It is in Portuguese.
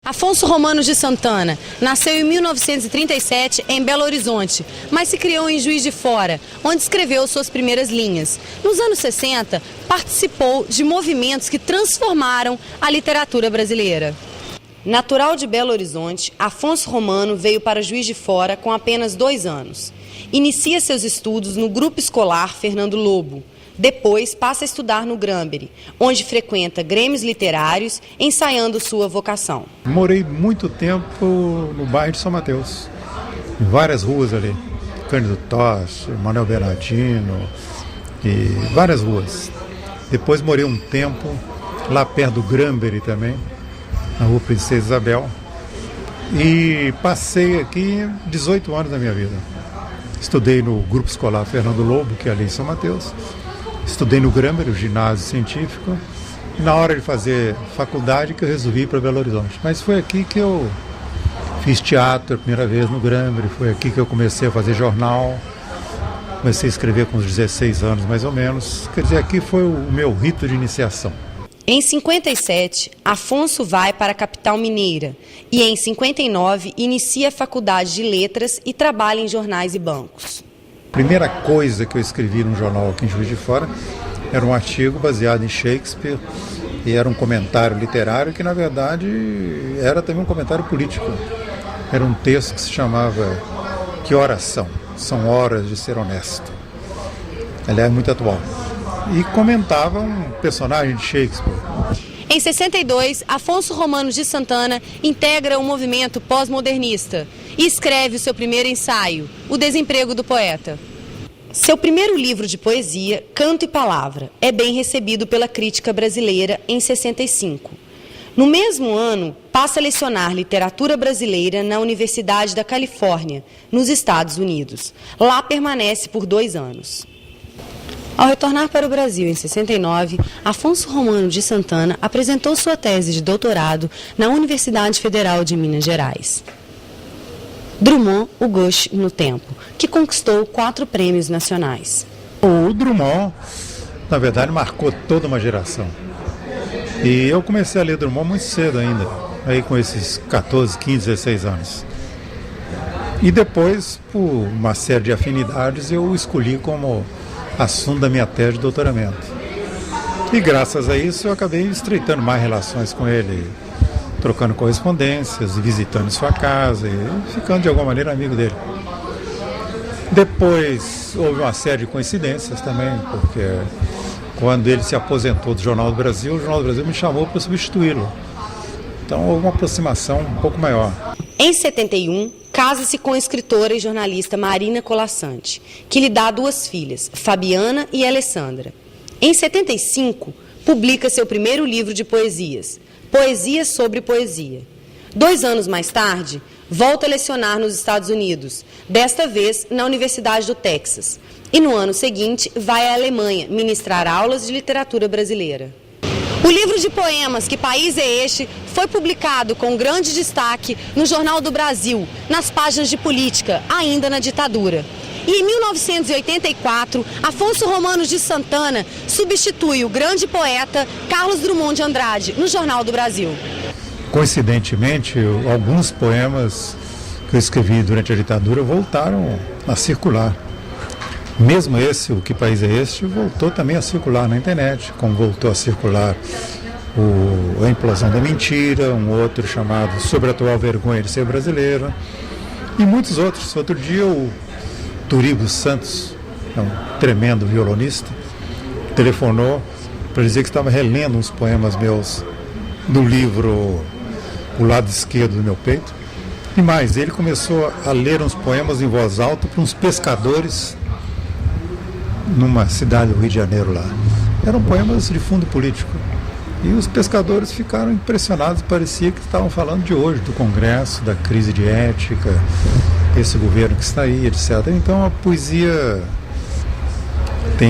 Afonso Romanos de Santana nasceu em 1937 em Belo Horizonte, mas se criou em Juiz de Fora, onde escreveu suas primeiras linhas. Nos anos 60, participou de movimentos que transformaram a literatura brasileira. Natural de Belo Horizonte, Afonso Romano veio para Juiz de Fora com apenas 2 anos. Inicia seus estudos no Grupo Escolar Fernando Lobo. Depois passa a estudar no Granbury, onde frequenta grêmios literários, ensaiando sua vocação. Morei muito tempo no bairro de São Mateus, em várias ruas ali. Cândido Tosse, Manuel Bernardino e várias ruas. Depois morei um tempo lá perto do Granbury também, na rua Princesa Isabel. E passei aqui 18 anos da minha vida. Estudei no Grupo Escolar Fernando Lobo, que é ali em São Mateus. Estudei no Granbury, o ginásio científico, e na hora de fazer faculdade que eu resolvi ir para Belo Horizonte. Mas foi aqui que eu fiz teatro a primeira vez no Granbury, foi aqui que eu comecei a fazer jornal, comecei a escrever com uns 16 anos mais ou menos. Quer dizer, aqui foi o meu rito de iniciação. Em 57, Afonso vai para a capital mineira e em 59 inicia a faculdade de letras e trabalha em jornais e bancos. A primeira coisa que eu escrevi num jornal aqui em Juiz de Fora era um artigo baseado em Shakespeare e era um comentário literário que, na verdade, era também um comentário político. Era um texto que se chamava Que Horas São? São Horas de Ser Honesto. Ele é muito atual. E comentava um personagem de Shakespeare. Em 62, Afonso Romanos de Santana integra o movimento pós-modernista e escreve o seu primeiro ensaio, O Desemprego do Poeta. Seu primeiro livro de poesia, Canto e Palavra, é bem recebido pela crítica brasileira em 65. No mesmo ano, passa a lecionar literatura brasileira na Universidade da Califórnia, nos Estados Unidos. Lá permanece por 2 anos. Ao retornar para o Brasil em 69, Afonso Romano de Santana apresentou sua tese de doutorado na Universidade Federal de Minas Gerais. Drummond, o Gauche no Tempo, que conquistou 4 prêmios nacionais. O Drummond, na verdade, marcou toda uma geração. E eu comecei a ler Drummond muito cedo ainda, aí com esses 14, 15, 16 anos. E depois, por uma série de afinidades, eu o escolhi como assunto da minha tese de doutoramento. E graças a isso eu acabei estreitando mais relações com ele, trocando correspondências, visitando sua casa e ficando de alguma maneira amigo dele. Depois houve uma série de coincidências também, porque quando ele se aposentou do Jornal do Brasil, o Jornal do Brasil me chamou para substituí-lo. Então houve uma aproximação um pouco maior. Em 71, casa-se com a escritora e jornalista Marina Colasanti, que lhe dá 2 filhas, Fabiana e Alessandra. Em 75, publica seu primeiro livro de poesias, Poesia sobre Poesia. 2 anos mais tarde, volta a lecionar nos Estados Unidos, desta vez na Universidade do Texas. E no ano seguinte, vai à Alemanha ministrar aulas de literatura brasileira. O livro de poemas Que País é Este foi publicado com grande destaque no Jornal do Brasil, nas páginas de política, ainda na ditadura. E em 1984, Afonso Romanos de Santana substitui o grande poeta Carlos Drummond de Andrade no Jornal do Brasil. Coincidentemente, alguns poemas que eu escrevi durante a ditadura voltaram a circular. Mesmo esse, O Que País é Este, voltou também a circular na internet, como voltou a circular A Implosão da Mentira, um outro chamado Sobre a Atual Vergonha de Ser Brasileiro, e muitos outros. Outro dia o Turigo Santos, um tremendo violonista, telefonou para dizer que estava relendo uns poemas meus do livro O Lado Esquerdo do Meu Peito. E mais, ele começou a ler uns poemas em voz alta para uns pescadores numa cidade do Rio de Janeiro lá. Eram poemas de fundo político. E os pescadores ficaram impressionados, parecia que estavam falando de hoje, do Congresso, da crise de ética, esse governo que está aí, etc. Então a poesia tem